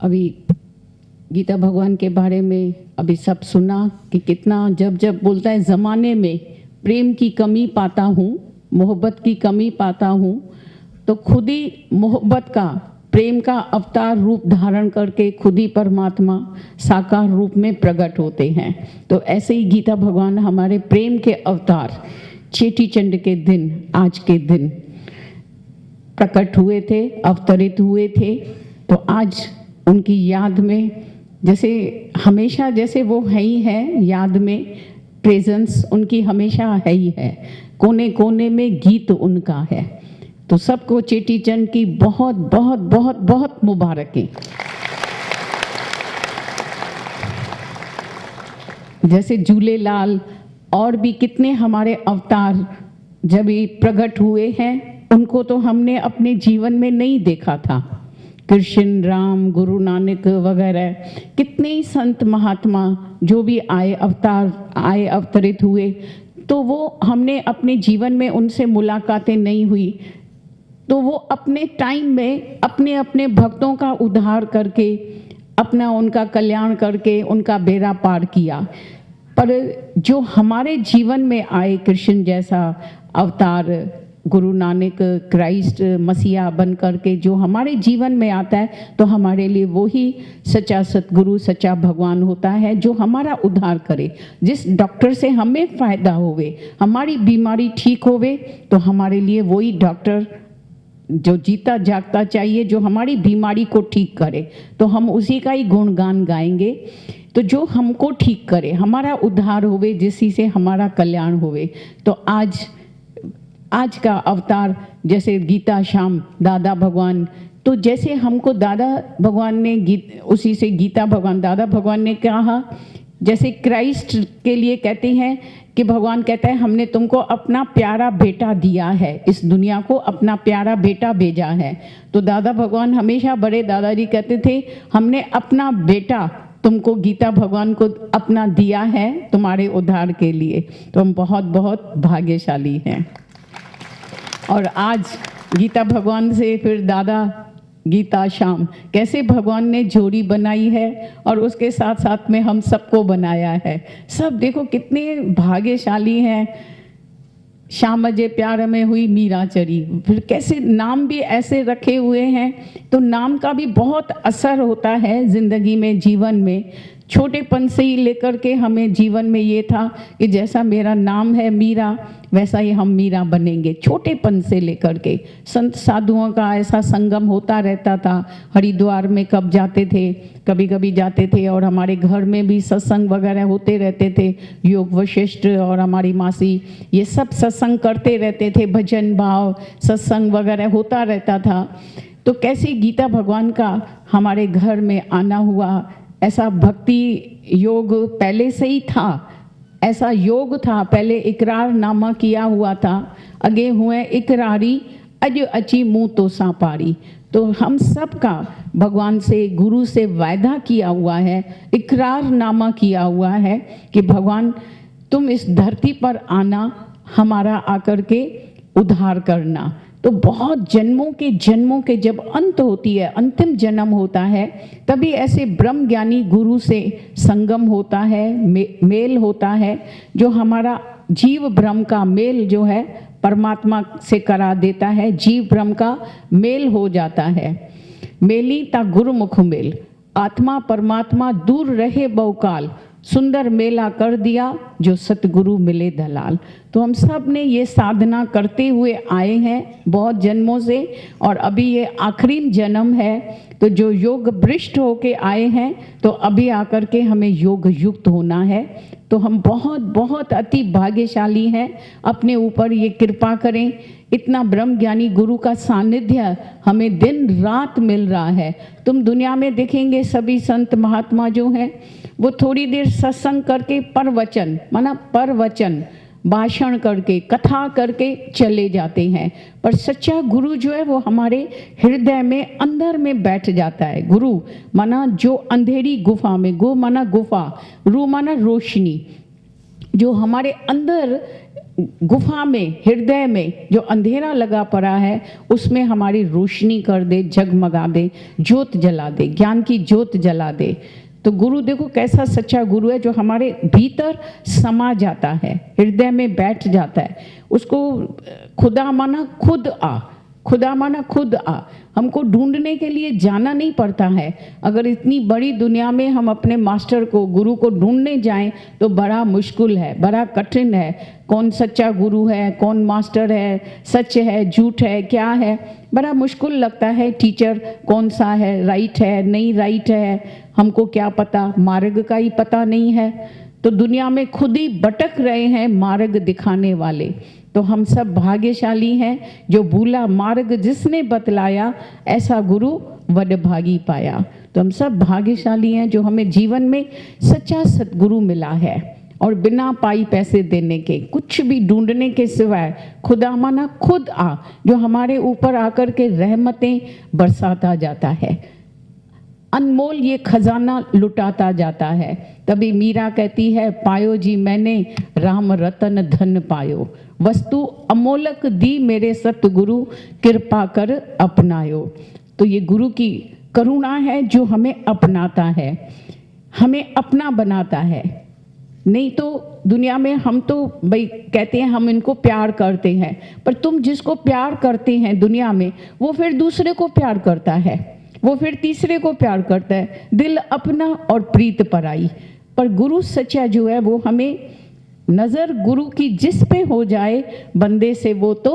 अभी गीता भगवान के बारे में अभी सब सुना कि कितना जब जब बोलता है ज़माने में प्रेम की कमी पाता हूँ, मोहब्बत की कमी पाता हूँ, तो खुद ही मोहब्बत का प्रेम का अवतार रूप धारण करके खुद ही परमात्मा साकार रूप में प्रकट होते हैं। तो ऐसे ही गीता भगवान हमारे प्रेम के अवतार चेटी चंड के दिन, आज के दिन प्रकट हुए थे, अवतरित हुए थे। तो आज उनकी याद में जैसे हमेशा जैसे वो है ही है, याद में प्रेजेंस उनकी हमेशा है ही है, कोने कोने में गीत उनका है। तो सबको चेटी चंड की बहुत बहुत बहुत बहुत मुबारकें। जैसे झूलेलाल और भी कितने हमारे अवतार जब ये प्रकट हुए हैं, उनको तो हमने अपने जीवन में नहीं देखा था। कृष्ण, राम, गुरु नानक वगैरह कितने ही संत महात्मा जो भी आए, अवतार आए, अवतरित हुए, तो वो हमने अपने जीवन में उनसे मुलाकातें नहीं हुई। तो वो अपने टाइम में अपने अपने भक्तों का उद्धार करके, अपना उनका कल्याण करके उनका बेड़ा पार किया। पर जो हमारे जीवन में आए कृष्ण जैसा अवतार, गुरु नानक, क्राइस्ट, मसीहा बन करके जो हमारे जीवन में आता है, तो हमारे लिए वो ही सच्चा सतगुरु, सच्चा भगवान होता है जो हमारा उद्धार करे। जिस डॉक्टर से हमें फ़ायदा होवे, हमारी बीमारी ठीक होवे, तो हमारे लिए वही डॉक्टर जो जीता जागता चाहिए, जो हमारी बीमारी को ठीक करे, तो हम उसी का ही गुणगान गाएंगे। तो जो हमको ठीक करे, हमारा उद्धार होवे, जिसी से हमारा कल्याण होवे। तो आज का अवतार जैसे गीता श्याम दादा भगवान, तो जैसे हमको दादा भगवान ने उसी से गीता भगवान दादा भगवान ने कहा, जैसे क्राइस्ट के लिए कहते हैं कि भगवान कहता है हमने तुमको अपना प्यारा बेटा दिया है, इस दुनिया को अपना प्यारा बेटा भेजा है। तो दादा भगवान हमेशा, बड़े दादाजी कहते थे हमने अपना बेटा तुमको, गीता भगवान को अपना दिया है तुम्हारे उद्धार के लिए। तो हम बहुत बहुत भाग्यशाली हैं। और आज गीता भगवान से फिर दादा गीता श्याम कैसे भगवान ने जोड़ी बनाई है, और उसके साथ साथ में हम सबको बनाया है। सब देखो कितने भाग्यशाली हैं। श्याम अजय प्यार में हुई मीरा चरी, फिर कैसे नाम भी ऐसे रखे हुए हैं। तो नाम का भी बहुत असर होता है ज़िंदगी में, जीवन में। छोटेपन से ही लेकर के हमें जीवन में ये था कि जैसा मेरा नाम है मीरा, वैसा ही हम मीरा बनेंगे। छोटेपन से लेकर के संत साधुओं का ऐसा संगम होता रहता था। हरिद्वार में कब जाते थे, कभी कभी जाते थे, और हमारे घर में भी सत्संग वगैरह होते रहते थे। योग वशिष्ठ और हमारी मासी ये सब सत्संग करते रहते थे, भजन भाव सत्संग वगैरह होता रहता था। तो कैसे गीता भगवान का हमारे घर में आना हुआ, ऐसा भक्ति योग पहले से ही था, ऐसा योग था। पहले इकरार नामा किया हुआ था, अगे हुए इकरारी, अज अची मुँह तो सांपारी। तो हम सब का भगवान से, गुरु से वायदा किया हुआ है, इकरार नामा किया हुआ है कि भगवान तुम इस धरती पर आना, हमारा आकर के उद्धार करना। तो बहुत जन्मों के जब अंत होती है, अंतिम जन्म होता है, तभी ऐसे ब्रह्म ज्ञानी गुरु से संगम होता है, मेल होता है, जो हमारा जीव ब्रह्म का मेल जो है परमात्मा से करा देता है। जीव ब्रह्म का मेल हो जाता है। मेली ता गुरुमुख मेल, आत्मा परमात्मा दूर रहे बहुकाल, सुंदर मेला कर दिया जो सतगुरु मिले दलाल। तो हम सब ने ये साधना करते हुए आए हैं बहुत जन्मों से, और अभी ये आखिरी जन्म है। तो जो योग भ्रष्ट होके आए हैं, तो अभी आकर के हमें योग युक्त होना है। तो हम बहुत बहुत अति भाग्यशाली हैं। अपने ऊपर ये कृपा करें, इतना ब्रह्म ज्ञानी गुरु का सानिध्य हमें दिन रात मिल रहा है। तुम दुनिया में देखेंगे सभी संत महात्मा जो हैं, वो थोड़ी देर सत्संग करके परवचन, माना परवचन भाषण करके, कथा करके चले जाते हैं। पर सच्चा गुरु जो है वो हमारे हृदय में, अंदर में बैठ जाता है। गुरु माना जो अंधेरी गुफा में, गो माना गुफा, रू माना रोशनी, जो हमारे अंदर गुफा में, हृदय में जो अंधेरा लगा पड़ा है उसमें हमारी रोशनी कर दे, जगमगा दे, ज्योत जला दे, ज्ञान की ज्योत जला दे। तो गुरु देखो कैसा सच्चा गुरु है, जो हमारे भीतर समा जाता है, हृदय में बैठ जाता है। उसको खुदा माना खुद आ, खुदा माना खुद आ। हमको ढूंढने के लिए जाना नहीं पड़ता है। अगर इतनी बड़ी दुनिया में हम अपने मास्टर को, गुरु को ढूंढने जाएं तो बड़ा मुश्किल है, बड़ा कठिन है। कौन सच्चा गुरु है, कौन मास्टर है, सच है, झूठ है, क्या है, बड़ा मुश्किल लगता है। टीचर कौन सा है, राइट है, नहीं राइट है, हमको क्या पता, मार्ग का ही पता नहीं है। तो दुनिया में खुद ही भटक रहे हैं मार्ग दिखाने वाले। तो हम सब भाग्यशाली हैं जो भूला मार्ग जिसने बतलाया, ऐसा गुरु वडभागी पाया। तो हम सब भाग्यशाली हैं जो हमें जीवन में सच्चा सतगुरु मिला है, और बिना पाई पैसे देने के, कुछ भी ढूंढने के सिवाय खुदा माना खुद आ, जो हमारे ऊपर आकर के रहमतें बरसाता जाता है, अनमोल ये खजाना लुटाता जाता है। तभी मीरा कहती है, पायो जी मैंने राम रतन धन पायो, वस्तु अमोलक दी मेरे सतगुरु, कृपा कर अपनायो। तो ये गुरु की करुणा है जो हमें अपनाता है, हमें अपना बनाता है। नहीं तो दुनिया में हम तो भाई कहते हैं हम इनको प्यार करते हैं, पर तुम जिसको प्यार करते हैं दुनिया में, वो फिर दूसरे को प्यार करता है, वो फिर तीसरे को प्यार करता है। दिल अपना और प्रीत पराई। पर गुरु सच्चा जो है वो हमें, नजर गुरु की जिस पे हो जाए, बंदे से वो तो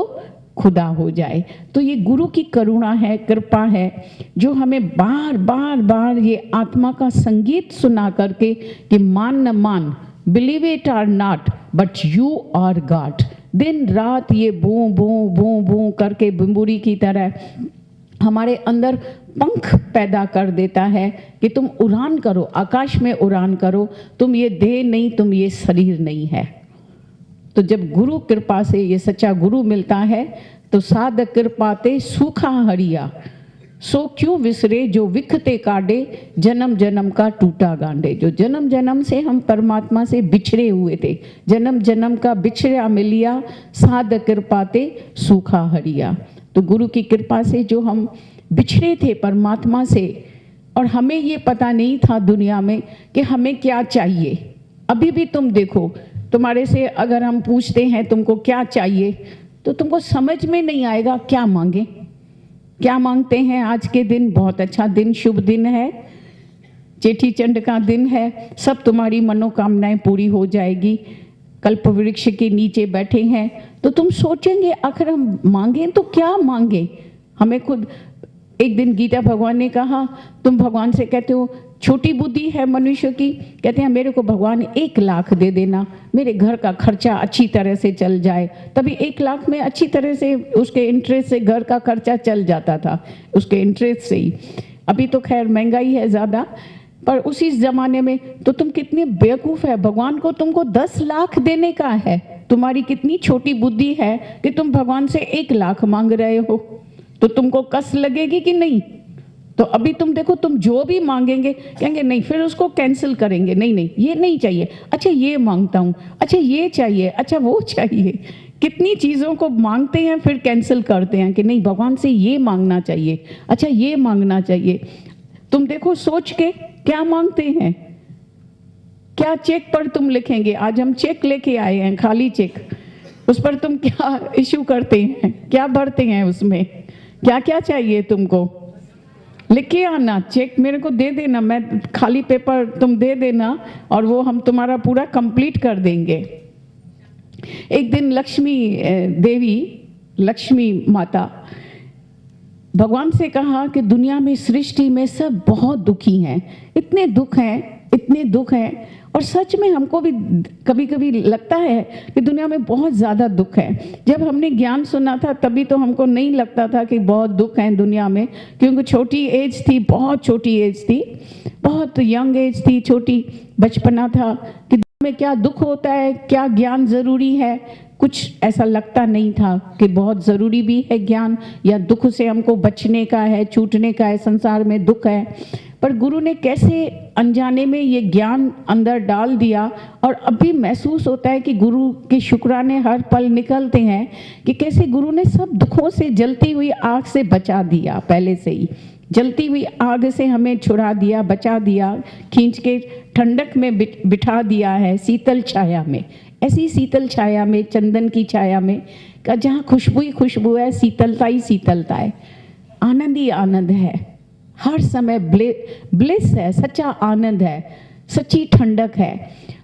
खुदा हो जाए। तो ये गुरु की करुणा है, कृपा है, जो हमें बार बार बार ये आत्मा का संगीत सुना करके कि मान न मान, believe it or not but you are God. दिन रात ये बू बू बू बू करके बिंबुरी की तरह हमारे अंदर पंख पैदा कर देता है कि तुम उड़ान करो, आकाश में उड़ान करो, तुम ये देह नहीं, तुम ये शरीर नहीं है। तो जब गुरु कृपा से ये सच्चा गुरु मिलता है तो साध कृपाते सूखा हरिया, सो क्यों विसरे जो विखते काटे, जन्म जन्म का टूटा गांडे। जो जन्म जन्म से हम परमात्मा से बिछड़े हुए थे, जन्म जन्म का बिछड़ा मिलिया, साध कृपाते सूखा हरिया। तो गुरु की कृपा से जो हम बिछड़े थे परमात्मा से, और हमें ये पता नहीं था दुनिया में कि हमें क्या चाहिए। अभी भी तुम देखो, तुम्हारे से अगर हम पूछते हैं तुमको क्या चाहिए, तो तुमको समझ में नहीं आएगा क्या मांगे, क्या मांगते हैं। आज के दिन बहुत अच्छा दिन, शुभ दिन है, चेटी चंड का दिन है, सब तुम्हारी मनोकामनाएं पूरी हो जाएगी। कल्प वृक्ष के नीचे बैठे हैं तो तुम सोचेंगे आखिर हम मांगे तो क्या मांगे। हमें खुद एक दिन गीता भगवान ने कहा, तुम भगवान से कहते हो छोटी बुद्धि है मनुष्य की, कहते हैं मेरे को भगवान 1 लाख दे देना, मेरे घर का खर्चा अच्छी तरह से चल जाए। तभी 1 लाख में अच्छी तरह से उसके इंटरेस्ट से घर का खर्चा चल जाता था, उसके इंटरेस्ट से ही। अभी तो खैर महंगाई है ज़्यादा, पर उसी ज़माने में तो तुम कितने बेवकूफ़ है, भगवान को तुमको 10 लाख देने का है। तुम्हारी कितनी छोटी बुद्धि है कि तुम भगवान से 1 लाख मांग रहे हो। तो तुमको कस लगेगी कि नहीं। तो अभी तुम देखो, तुम जो भी मांगेंगे कहेंगे नहीं, फिर उसको कैंसिल करेंगे, नहीं नहीं ये नहीं चाहिए, अच्छा ये मांगता हूँ, अच्छा ये चाहिए, अच्छा वो चाहिए। कितनी चीज़ों को मांगते हैं फिर कैंसिल करते हैं कि नहीं भगवान से ये मांगना चाहिए, अच्छा ये मांगना चाहिए। तुम देखो सोच के क्या मांगते हैं, क्या चेक पर तुम लिखेंगे। आज हम चेक लेके आए हैं, खाली चेक, उस पर तुम क्या इशू करते हैं, क्या भरते हैं, उसमें क्या क्या चाहिए तुमको लिख के आना। चेक मेरे को दे देना, मैं खाली पेपर तुम दे देना और वो हम तुम्हारा पूरा कंप्लीट कर देंगे। एक दिन लक्ष्मी देवी, लक्ष्मी माता भगवान से कहा कि दुनिया में, सृष्टि में सब बहुत दुखी हैं, इतने दुख हैं, इतने दुख हैं। और सच में हमको भी कभी कभी लगता है कि दुनिया में बहुत ज़्यादा दुख है। जब हमने ज्ञान सुना था तभी तो हमको नहीं लगता था कि बहुत दुख है दुनिया में, क्योंकि छोटी एज थी, बहुत छोटी एज थी, बहुत यंग एज थी, छोटी बचपना था कि दुनिया में क्या दुख होता है, क्या ज्ञान ज़रूरी है। कुछ ऐसा लगता नहीं था कि बहुत ज़रूरी भी है ज्ञान, या दुख से हमको बचने का है, छूटने का है, संसार में दुख है। पर गुरु ने कैसे अनजाने में ये ज्ञान अंदर डाल दिया, और अभी महसूस होता है कि गुरु के शुक्राने हर पल निकलते हैं कि कैसे गुरु ने सब दुखों से, जलती हुई आग से बचा दिया। पहले से ही जलती हुई आग से हमें छुड़ा दिया, बचा दिया, खींच के ठंडक में बिठा दिया है, शीतल छाया में। ऐसी शीतल छाया में, चंदन की छाया में, का जहाँ खुशबू ही खुशबू है, शीतलता ही शीतलता है, आनंद ही आनंद है, हर समय ब्लिस है, सच्चा आनंद है, सच्ची ठंडक है।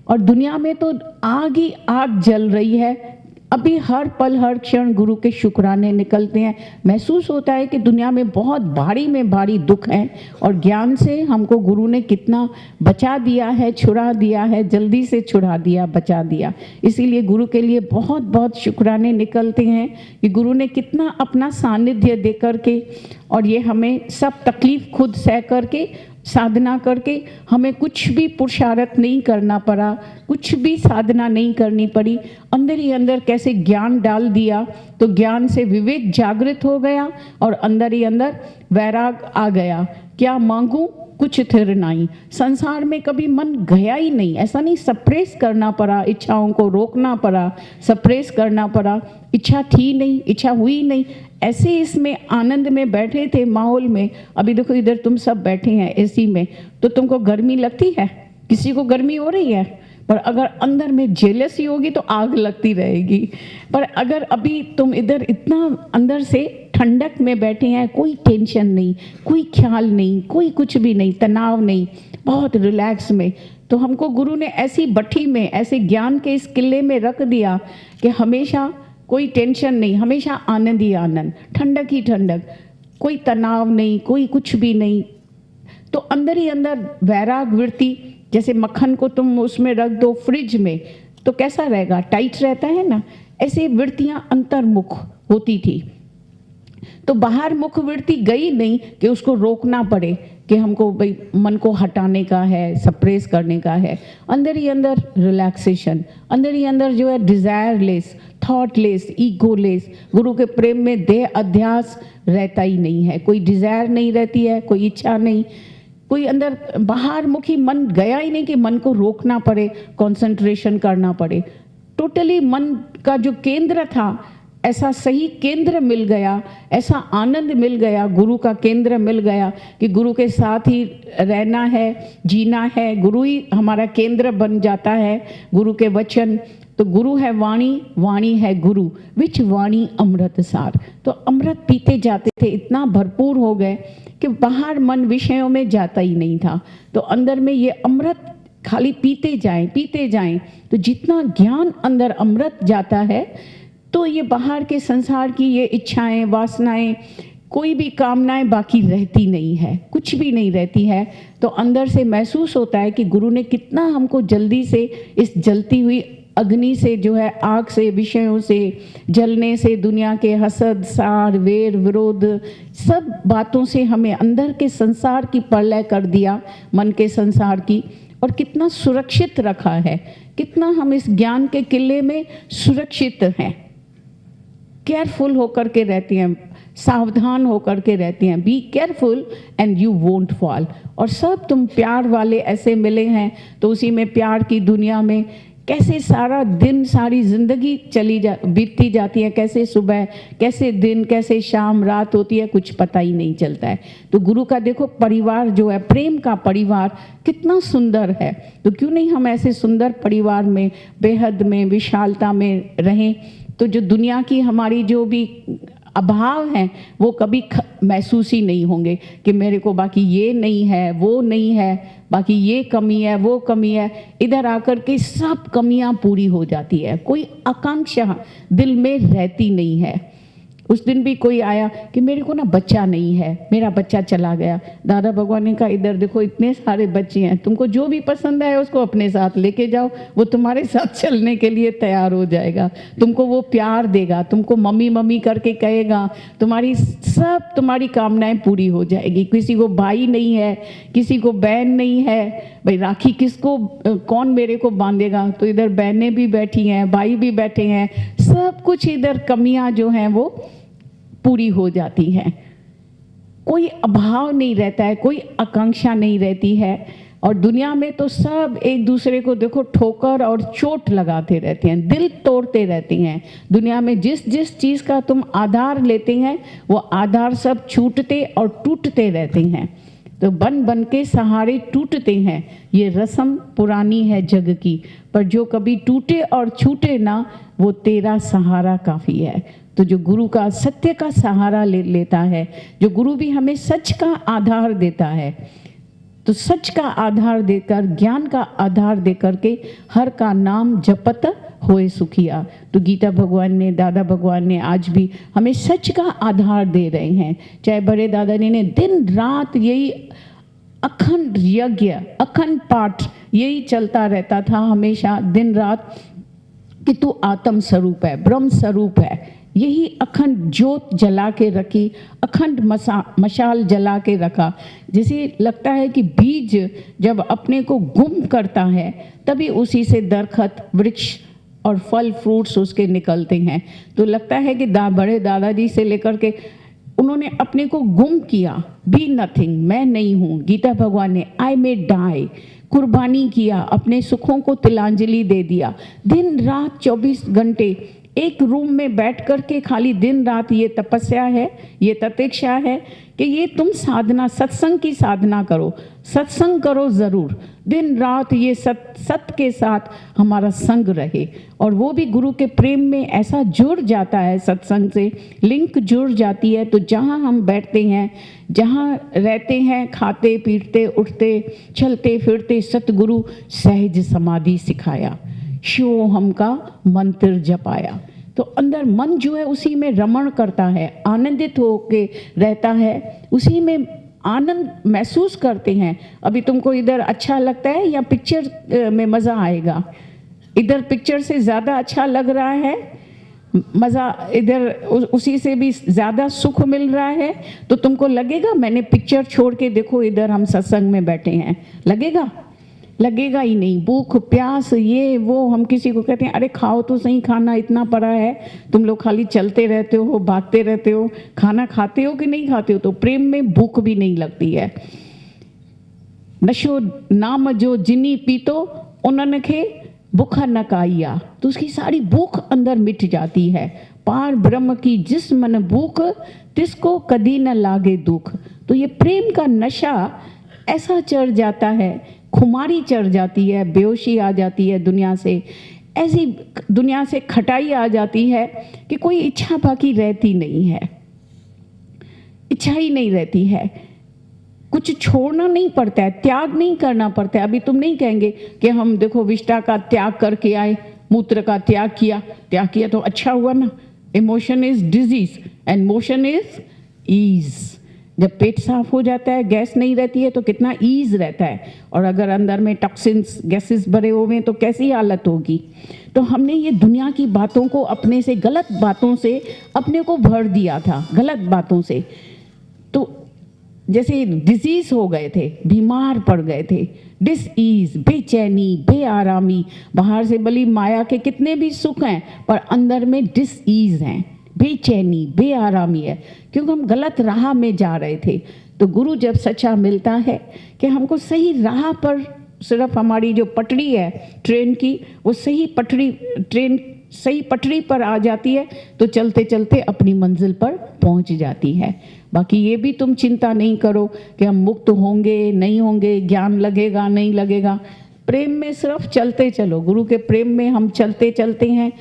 और दुनिया में तो आग ही आग जल रही है। अभी हर पल हर क्षण गुरु के शुक्राने निकलते हैं। महसूस होता है कि दुनिया में बहुत भारी में भारी दुख है, और ज्ञान से हमको गुरु ने कितना बचा दिया है, छुड़ा दिया है, जल्दी से छुड़ा दिया, बचा दिया। इसीलिए गुरु के लिए बहुत बहुत शुक्राने निकलते हैं कि गुरु ने कितना अपना सानिध्य दे करके, और ये हमें सब तकलीफ खुद सह करके, साधना करके, हमें कुछ भी पुरुषार्थ नहीं करना पड़ा, कुछ भी साधना नहीं करनी पड़ी। अंदर ही अंदर कैसे ज्ञान डाल दिया, तो ज्ञान से विवेक जागृत हो गया, और अंदर ही अंदर वैराग आ गया। क्या मांगूं कुछ थिर नहीं, संसार में कभी मन गया ही नहीं। ऐसा नहीं सप्रेस करना पड़ा, इच्छाओं को रोकना पड़ा, सप्रेस करना पड़ा, इच्छा थी नहीं, इच्छा हुई नहीं, ऐसे इसमें आनंद में बैठे थे माहौल में। अभी देखो इधर तुम सब बैठे हैं एसी में, तो तुमको गर्मी लगती है, किसी को गर्मी हो रही है, पर अगर अंदर में जेलसी होगी तो आग लगती रहेगी। पर अगर अभी तुम इधर इतना अंदर से ठंडक में बैठे हैं, कोई टेंशन नहीं, कोई ख्याल नहीं, कोई कुछ भी नहीं, तनाव नहीं, बहुत रिलैक्स में, तो हमको गुरु ने ऐसी भट्ठी में, ऐसे ज्ञान के इस किले में रख दिया कि हमेशा कोई टेंशन नहीं, हमेशा आनंद ही आनंद, ठंडक ही ठंडक, कोई तनाव नहीं, कोई कुछ भी नहीं। तो अंदर ही अंदर वैराग वृत्ति, जैसे मक्खन को तुम उसमें रख दो फ्रिज में तो कैसा रहेगा, टाइट रहता है ना, ऐसे वृत्तियां अंतर्मुख होती थी। तो बाहर मुख वृत्ति गई नहीं कि उसको रोकना पड़े कि हमको भाई मन को हटाने का है, सप्रेस करने का है। अंदर ही अंदर रिलैक्सेशन, अंदर ही अंदर जो है डिजायरलेस, थॉटलेस, ईगोलेस, गुरु के प्रेम में देह अध्यास रहता ही नहीं है, कोई डिजायर नहीं रहती है, कोई इच्छा नहीं, कोई अंदर बाहर मुखी मन गया ही नहीं कि मन को रोकना पड़े, कंसंट्रेशन करना पड़े। टोटली मन का जो केंद्र था, ऐसा सही केंद्र मिल गया, ऐसा आनंद मिल गया, गुरु का केंद्र मिल गया कि गुरु के साथ ही रहना है, जीना है, गुरु ही हमारा केंद्र बन जाता है। गुरु के वचन, तो गुरु है वाणी, वाणी है गुरु, विच वाणी अमृत सार। तो अमृत पीते जाते थे, इतना भरपूर हो गए कि बाहर मन विषयों में जाता ही नहीं था। तो अंदर में ये अमृत खाली पीते जाएं, तो जितना ज्ञान अंदर अमृत जाता है, तो ये बाहर के संसार की ये इच्छाएं, वासनाएं, कोई भी कामनाएं बाकी रहती नहीं है, कुछ भी नहीं रहती है। तो अंदर से महसूस होता है कि गुरु ने कितना हमको जल्दी से इस जलती हुई अग्नि से, जो है आग से, विषयों से, जलने से, दुनिया के हसद, सार, वेर, विरोध, सब बातों से हमें अंदर के संसार की प्रलय कर दिया, मन के संसार की, और कितना सुरक्षित रखा है, कितना हम इस ज्ञान के किले में सुरक्षित हैं, केयरफुल होकर के रहते हैं, सावधान होकर के रहते हैं। Be careful and you won't fall. और सब तुम प्यार वाले ऐसे मिले हैं, तो उसी में प्यार की दुनिया में कैसे सारा दिन, सारी जिंदगी बीतती जाती है, कैसे सुबह, कैसे दिन, कैसे शाम, रात होती है, कुछ पता ही नहीं चलता है। तो गुरु का देखो परिवार जो है, प्रेम का परिवार कितना सुंदर है। तो क्यों नहीं हम ऐसे सुंदर परिवार में, बेहद में, विशालता में रहें। तो जो दुनिया की हमारी जो भी अभाव हैं, वो कभी महसूस ही नहीं होंगे कि मेरे को बाकी ये नहीं है, वो नहीं है, बाकी ये कमी है, वो कमी है। इधर आकर के सब कमियां पूरी हो जाती है, कोई आकांक्षा दिल में रहती नहीं है। उस दिन भी कोई आया कि मेरे को ना बच्चा नहीं है, मेरा बच्चा चला गया। दादा भगवान ने कहा इधर देखो इतने सारे बच्चे हैं, तुमको जो भी पसंद है उसको अपने साथ लेके जाओ, वो तुम्हारे साथ चलने के लिए तैयार हो जाएगा, तुमको वो प्यार देगा, तुमको मम्मी मम्मी करके कहेगा, तुम्हारी कामनाएं पूरी हो जाएगी। किसी को भाई नहीं है, किसी को बहन नहीं है, भाई राखी किसको, कौन मेरे को बांधेगा। तो इधर बहनें भी बैठी हैं, भाई भी बैठे हैं, सब कुछ इधर कमियां जो हैं वो पूरी हो जाती हैं। कोई अभाव नहीं रहता है, कोई आकांक्षा नहीं रहती है। और दुनिया में तो सब एक दूसरे को देखो ठोकर और चोट लगाते रहते हैं, दिल तोड़ते रहते हैं। दुनिया में जिस जिस चीज़ का तुम आधार लेते हैं वो आधार सब छूटते और टूटते रहते हैं। तो बन बन के सहारे टूटते हैं, ये रस्म पुरानी है जग की, पर जो कभी टूटे और छूटे ना वो तेरा सहारा काफ़ी है। तो जो गुरु का सत्य का सहारा लेता है, जो गुरु भी हमें सच का आधार देता है, तो सच का आधार देकर, ज्ञान का आधार देकर के हर का नाम जपत होए सुखिया। तो गीता भगवान ने, दादा भगवान ने आज भी हमें सच का आधार दे रहे हैं। चाहे बड़े दादा ने दिन रात यही अखंड यज्ञ, अखंड पाठ यही चलता रहता था हमेशा दिन रात कि तू आत्म स्वरूप है, ब्रह्म स्वरूप है। यही अखंड ज्योत जला के रखी, अखंड मशाल जला के रखा। जैसे लगता है कि बीज जब अपने को गुम करता है तभी उसी से दरखत, वृक्ष और फल फ्रूट्स उसके निकलते हैं। तो लगता है कि बड़े दादाजी से लेकर के उन्होंने अपने को गुम किया, बी नथिंग, मैं नहीं हूँ। गीता भगवान ने आई मे डाई, कुर्बानी किया, अपने सुखों को तिलांजलि दे दिया। दिन रात 24 घंटे एक रूम में बैठ कर के खाली दिन रात ये तपस्या है, ये ततिक्षा है कि ये तुम साधना, सत्संग की साधना करो, सत्संग करो ज़रूर। दिन रात ये सत के साथ हमारा संग रहे। और वो भी गुरु के प्रेम में ऐसा जुड़ जाता है, सत्संग से लिंक जुड़ जाती है। तो जहाँ हम बैठते हैं, जहाँ रहते हैं, खाते पीटते उठते चलते फिरते, सतगुरु सहज समाधि सिखाया, शिव हम का मंत्र जपाया। तो अंदर मन जो है उसी में रमण करता है, आनंदित होके रहता है, उसी में आनंद महसूस करते हैं। अभी तुमको इधर अच्छा लगता है या पिक्चर में मज़ा आएगा? इधर पिक्चर से ज़्यादा अच्छा लग रहा है, मज़ा इधर उसी से भी ज़्यादा सुख मिल रहा है। तो तुमको लगेगा मैंने पिक्चर छोड़ के देखो इधर हम सत्संग में बैठे हैं, लगेगा? लगेगा ही नहीं। भूख प्यास ये वो, हम किसी को कहते हैं अरे खाओ तो सही, खाना इतना पड़ा है, तुम लोग खाली चलते रहते हो, भागते रहते हो, खाना खाते हो कि नहीं खाते हो? तो प्रेम में भूख भी नहीं लगती है। नशो नाम जो जिनी पीतो उन्हनि खे भूख न काइया, तो उसकी सारी भूख अंदर मिट जाती है। पार ब्रह्म की जिस मन भूख, तिसको कदी न लागे दुख। तो ये प्रेम का नशा ऐसा चढ़ जाता है, खुमारी चढ़ जाती है, बेहोशी आ जाती है दुनिया से, ऐसी दुनिया से खटाई आ जाती है कि कोई इच्छा बाकी रहती नहीं है, इच्छा ही नहीं रहती है। कुछ छोड़ना नहीं पड़ता है, त्याग नहीं करना पड़ता है। अभी तुम नहीं कहेंगे कि हम देखो विष्टा का त्याग करके आए, मूत्र का त्याग किया तो अच्छा हुआ ना। Emotion is disease and motion is ease. जब पेट साफ हो जाता है, गैस नहीं रहती है, तो कितना ईज रहता है। और अगर अंदर में टॉक्सिन्स, गैसेस भरे हुए हैं तो कैसी हालत होगी। तो हमने ये दुनिया की बातों को अपने से, गलत बातों से अपने को भर दिया था, गलत बातों से। तो जैसे डिजीज हो गए थे, बीमार पड़ गए थे, डिसईज, बेचैनी, बेआरामी। बाहर से भली माया के कितने भी सुख हैं पर अंदर में डिसईज हैं, बेचैनी, बेआरामी है, क्योंकि हम गलत राह में जा रहे थे। तो गुरु जब सच्चा मिलता है कि हमको सही राह पर, सिर्फ हमारी जो पटड़ी है ट्रेन की, वो सही पटड़ी, ट्रेन सही पटड़ी पर आ जाती है तो चलते चलते अपनी मंजिल पर पहुंच जाती है। बाकी ये भी तुम चिंता नहीं करो कि हम मुक्त होंगे नहीं होंगे, ज्ञान लगेगा नहीं लगेगा। प्रेम में सिर्फ चलते चलो, गुरु के प्रेम में हम चलते चलते हैं।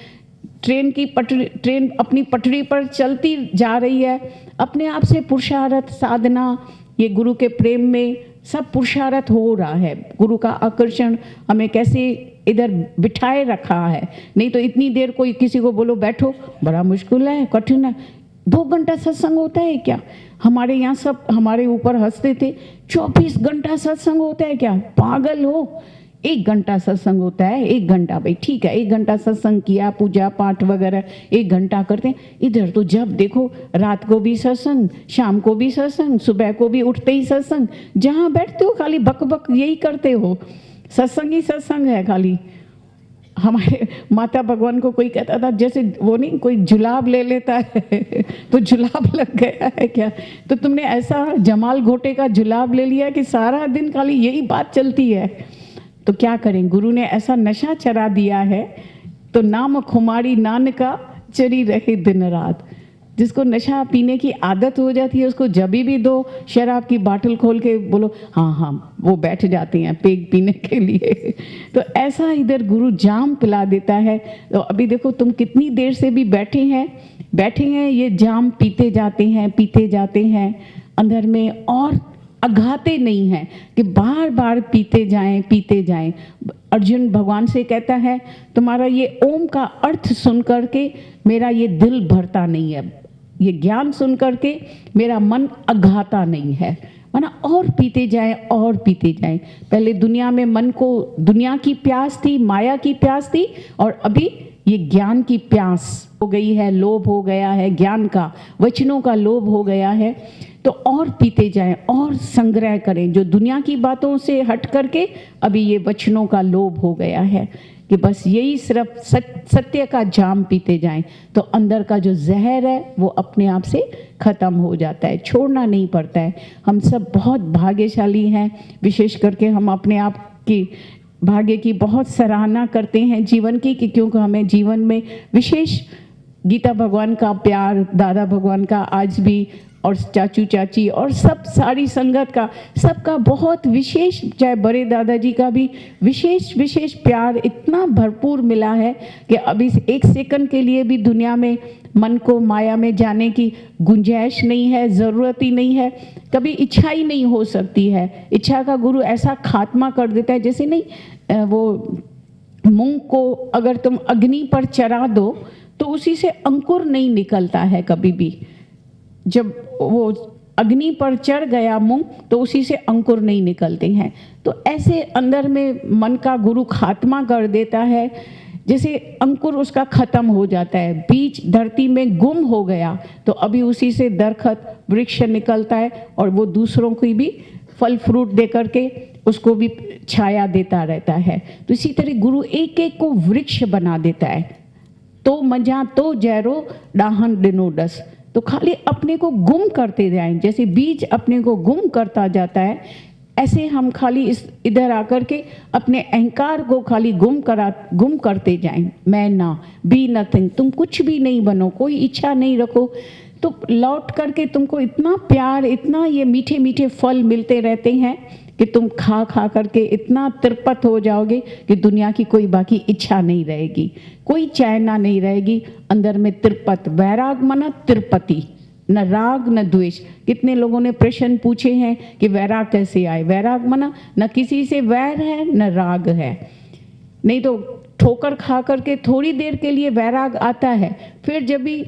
ट्रेन की पटरी, ट्रेन अपनी पटरी पर चलती जा रही है, अपने आप से पुरुषार्थ साधना, ये गुरु के प्रेम में सब पुरुषार्थ हो रहा है। गुरु का आकर्षण हमें कैसे इधर बिठाए रखा है। नहीं तो इतनी देर कोई किसी को बोलो बैठो, बड़ा मुश्किल है, कठिन है। 2 घंटा सत्संग होता है क्या? हमारे यहाँ सब हमारे ऊपर हंसते थे, 24 घंटा सत्संग होता है क्या? पागल हो, 1 घंटा सत्संग होता है। 1 घंटा, भाई ठीक है, 1 घंटा सत्संग किया, पूजा पाठ वगैरह 1 घंटा करते हैं। इधर तो जब देखो रात को भी सत्संग, शाम को भी सत्संग, सुबह को भी उठते ही सत्संग, जहाँ बैठते हो खाली बक बक यही करते हो, सत्संग ही सत्संग है खाली। हमारे माता भगवान को कोई कहता था जैसे वो नहीं कोई जुलाब ले लेता है तो जुलाब लग गया है क्या, तो तुमने ऐसा जमाल घोटे का जुलाब ले लिया कि सारा दिन खाली यही बात चलती है। तो क्या करें, गुरु ने ऐसा नशा चढ़ा दिया है, तो नाम खुमारी नानका चरी रहे दिन रात। जिसको नशा पीने की आदत हो जाती है उसको जब भी दो शराब की बाटल खोल के बोलो हाँ हाँ, वो बैठ जाते हैं पेग पीने के लिए। तो ऐसा इधर गुरु जाम पिला देता है। तो अभी देखो तुम कितनी देर से भी बैठे हैं, ये जाम पीते जाते हैं अंदर में, और अघाते नहीं हैं कि बार बार पीते जाएं। अर्जुन भगवान से कहता है तुम्हारा ये ओम का अर्थ सुन करके मेरा ये दिल भरता नहीं है, ये ज्ञान सुन करके मेरा मन अघाता नहीं है, माना और पीते जाएं। पहले दुनिया में मन को दुनिया की प्यास थी, माया की प्यास थी, और अभी ये ज्ञान की प्यास हो गई है, लोभ हो गया है ज्ञान का, वचनों का लोभ हो गया है। तो और पीते जाएं और संग्रह करें, जो दुनिया की बातों से हट करके अभी ये वचनों का लोभ हो गया है कि बस यही सिर्फ सत्य का जाम पीते जाएं, तो अंदर का जो जहर है वो अपने आप से ख़त्म हो जाता है, छोड़ना नहीं पड़ता है। हम सब बहुत भाग्यशाली हैं, विशेष करके हम अपने आप की भाग्य की बहुत सराहना करते हैं जीवन की, कि क्योंकि हमें जीवन में विशेष गीता भगवान का प्यार, दादा भगवान का आज भी, और चाचू चाची और सब सारी संगत का, सबका बहुत विशेष, चाहे बड़े दादाजी का भी विशेष प्यार इतना भरपूर मिला है कि अभी एक सेकंड के लिए भी दुनिया में मन को माया में जाने की गुंजाइश नहीं है, ज़रूरत ही नहीं है, कभी इच्छा ही नहीं हो सकती है। इच्छा का गुरु ऐसा खात्मा कर देता है, जैसे नहीं वो मूंग को अगर तुम अग्नि पर चढ़ा दो तो उसी से अंकुर नहीं निकलता है कभी भी। जब वो अग्नि पर चढ़ गया मूंग तो उसी से अंकुर नहीं निकलते हैं। तो ऐसे अंदर में मन का गुरु खात्मा कर देता है, जैसे अंकुर उसका खत्म हो जाता है, बीज धरती में गुम हो गया तो अभी उसी से दरखत वृक्ष निकलता है, और वो दूसरों को भी फल फ्रूट दे करके उसको भी छाया देता रहता है। तो इसी तरह गुरु एक एक को वृक्ष बना देता है। तो मजा तो जैरो डाहन डिनोडस, तो खाली अपने को गुम करते जाएं, जैसे बीज अपने को गुम करता जाता है, ऐसे हम खाली इधर आकर के अपने अहंकार को खाली गुम करते जाएं। मैं ना, बी नथिंग, तुम कुछ भी नहीं बनो, कोई इच्छा नहीं रखो, तो लौट करके तुमको इतना प्यार, इतना ये मीठे मीठे फल मिलते रहते हैं कि तुम खा करके इतना तृप्त हो जाओगे कि दुनिया की कोई बाकी इच्छा नहीं रहेगी, कोई चाहना नहीं रहेगी, अंदर में तृप्त। वैराग मना तिरुपति, न राग न द्वेष। कितने लोगों ने प्रश्न पूछे हैं कि वैराग कैसे आए। वैराग मना न किसी से वैर है न राग है, नहीं तो ठोकर खा करके थोड़ी देर के लिए वैराग आता है, फिर जब भी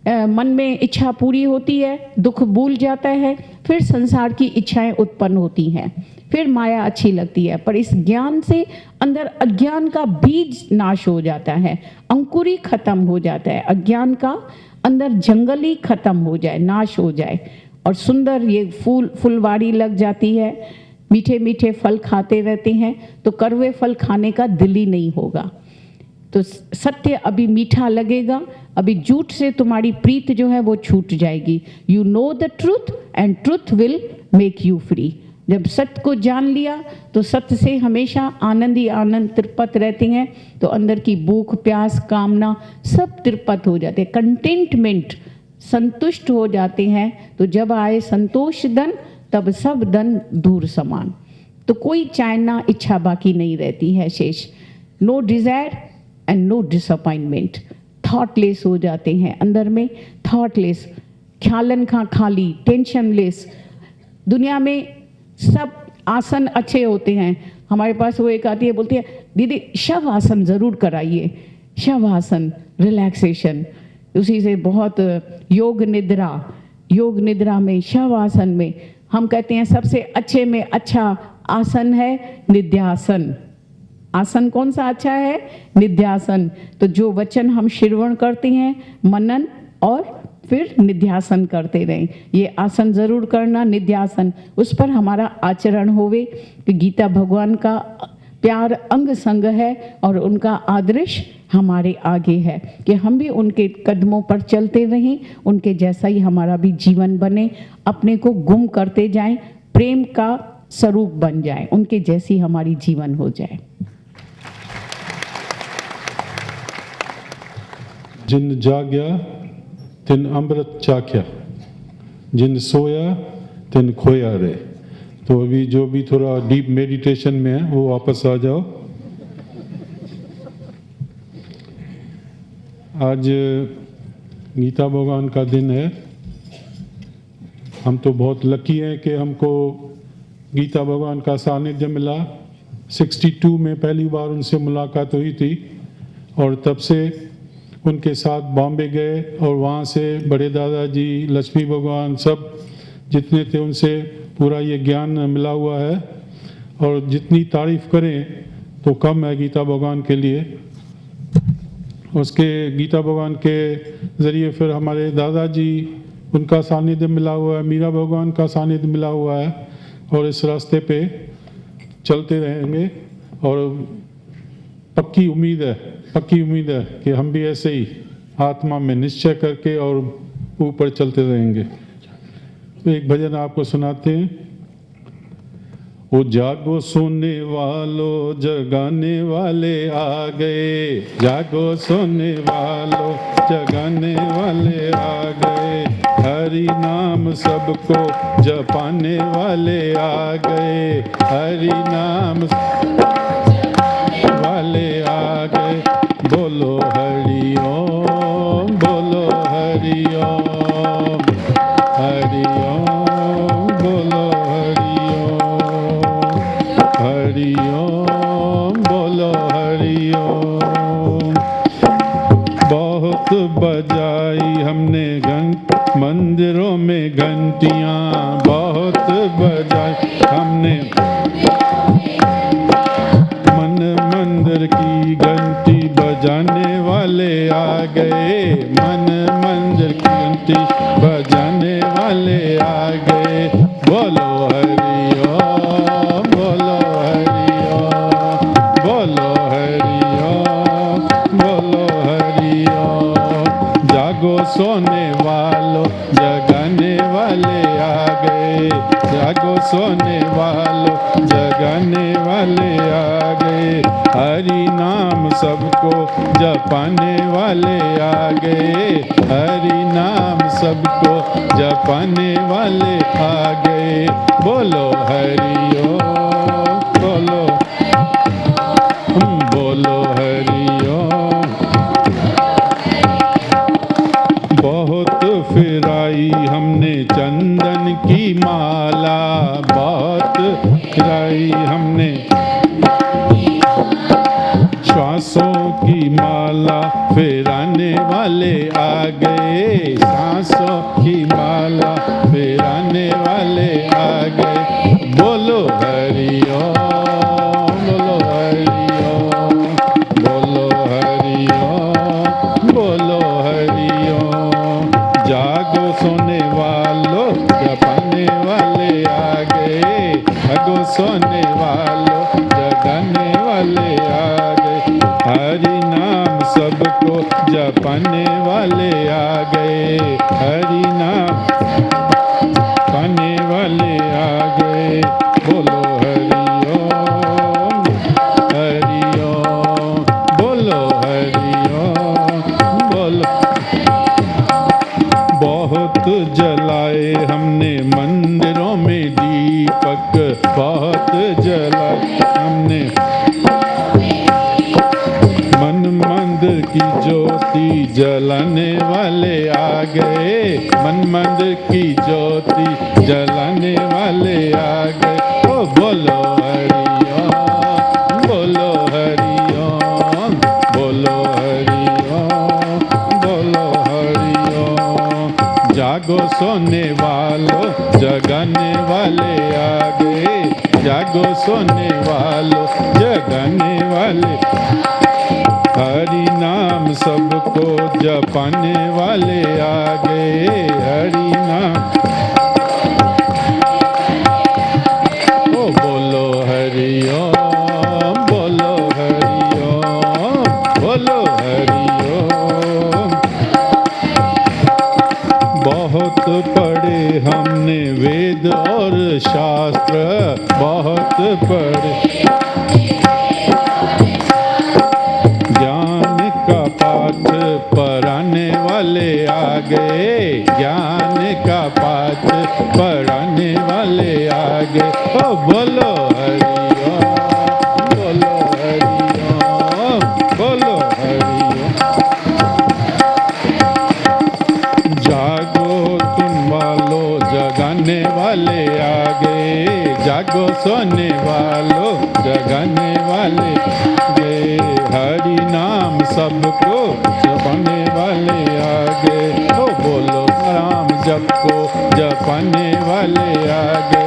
मन में इच्छा पूरी होती है, दुख भूल जाता है, फिर संसार की इच्छाएं उत्पन्न होती हैं, फिर माया अच्छी लगती है। पर इस ज्ञान से अंदर अज्ञान का बीज नाश हो जाता है, अंकुरी खत्म हो जाता है, अज्ञान का अंदर जंगली खत्म हो जाए, नाश हो जाए, और सुंदर ये फुलवाड़ी लग जाती है। मीठे मीठे फल खाते रहते हैं तो कड़वे फल खाने का दिल ही नहीं होगा। तो सत्य अभी मीठा लगेगा, अभी झूठ से तुम्हारी प्रीत जो है वो छूट जाएगी। You know the truth and truth will make you free. जब सत्य को जान लिया तो सत्य से हमेशा आनंद ही आनंद तृप्त रहते हैं, तो अंदर की भूख प्यास कामना सब तृप्त हो जाते हैं, कंटेंटमेंट, संतुष्ट हो जाते हैं। तो जब आए संतोष धन तब सब धन दूर समान, तो कोई चाहना इच्छा बाकी नहीं रहती है शेष। No desire and no disappointment, thoughtless हो जाते हैं अंदर में, थॉटलेस, ख्यालन का खाली, टेंशन लेस। दुनिया में सब आसन अच्छे होते हैं, हमारे पास वो एक आती है बोलती है दीदी शव आसन ज़रूर कराइए, शव आसन रिलैक्सेशन, उसी से बहुत योग निद्रा में, शव आसन में हम कहते हैं सबसे अच्छे में अच्छा आसन है निध्यासन। आसन कौन सा अच्छा है? निध्यासन। तो जो वचन हम श्रवण करते हैं, मनन और फिर निध्यासन करते रहें। ये आसन जरूर करना, निध्यासन, उस पर हमारा आचरण होवे कि गीता भगवान का प्यार अंग संग है और उनका आदर्श हमारे आगे है कि हम भी उनके कदमों पर चलते रहें, उनके जैसा ही हमारा भी जीवन बने, अपने को गुम करते जाएं, प्रेम का स्वरूप बन जाए, उनके जैसी हमारी जीवन हो जाए। जिन जाग्या तिन अमृत चाख्या, जिन सोया तिन खोया रे। तो अभी जो भी थोड़ा डीप मेडिटेशन में है वो वापस आ जाओ। आज गीता भगवान का दिन है। हम तो बहुत लकी हैं कि हमको गीता भगवान का सानिध्य मिला। 62 में पहली बार उनसे मुलाकात हुई थी और तब से उनके साथ बॉम्बे गए और वहाँ से बड़े दादाजी, लक्ष्मी भगवान, सब जितने थे उनसे पूरा ये ज्ञान मिला हुआ है। और जितनी तारीफ करें तो कम है गीता भगवान के लिए। उसके गीता भगवान के ज़रिए फिर हमारे दादाजी, उनका सानिध्य मिला हुआ है, मीरा भगवान का सानिध्य मिला हुआ है और इस रास्ते पे चलते रहेंगे। और पक्की उम्मीद है कि हम भी ऐसे ही आत्मा में निश्चय करके और ऊपर चलते रहेंगे। तो एक भजन आपको सुनाते हैं। ओ जागो सोने वालों, जगाने वाले आ गए, जागो सोने वालों, जगाने वाले आ गए, हरि नाम सबको जपाने वाले आ गए, हरि नाम वाले आ गए। बोलो हरि ओम, बोलो हरि ओम, हरि ओम, बोलो हरि ओम, हरि ओम, बोलो हरि ओम। बहुत बजाई हमने मंदिरों में घंटियाँ, बहुत बजाई हमने मंदिर की घंटी बजाने वाले आ गए, मन मंदिर की घंटी बजाने वाले आ गए। बोलो हरि ओम, बोलो हरि ओम, बोलो हरि ओम, बोलो हरि ओम। जागो सोने वालों, जगाने वाले आ गए, जागो सोने वालों, जगाने वाले आ गए, हरि नाम सबको जपाने वाले आ गए, हरि नाम सबको जपाने वाले आ गए। बोलो हरि ओम, बोलो बोलो हरि ओम। बहुत फिराई हमने चंदन की माला, बहुत फिराई हमने श्वासों की माला, फिराने वाले आ गए, सांसों की माला फिराने वाले आ गए। बोलो हरि ओम, बोलो हरि ओम, बोलो हरि ओम, बोलो हरि ओम। जागो सोने वालों, जगाने वाले आ गए, जागो सोने वालों, जगाने वाले आ गए, हरि नाम सबको जपाने वाले आ गए, हरि नाम पाने वाले आ गए। बोलो हरि ओम, हरि ओम, बोलो हरि ओम, बोलो। बहुत जलाए हमने मंदिरों में दीपक, बहुत जलाए हमने मन मंदिर की ज्योति जलाने वाले आ गए, मन मंदिर की ज्योति जलाने वाले आ गए। ओ बोलो हरि ओम, बोलो हरि ओम, बोलो हरि ओम, बोलो हरि ओम। जागो सोने वालों, जगाने वाले आ गए, जागो सोने वालों, जगाने वाले, हरि नाम सबको जपाने वाले आ गए, हरि नाम। ओ बोलो हरि ओम, बड़े ज्ञान का पाठ पढ़ाने वाले आ गए, ज्ञान का पाठ पढ़ाने वाले आ गए। ओ बोलो हरि ओम, बोलो हरि ओम, बोलो हरि ओम। जागो तुम वालों जगाने वाले आ गए, जागो सोने वालों जगाने वाले गए, हरि नाम सबको जपाने वाले आ गए। ओ बोलो राम जप को जपाने वाले आ गए।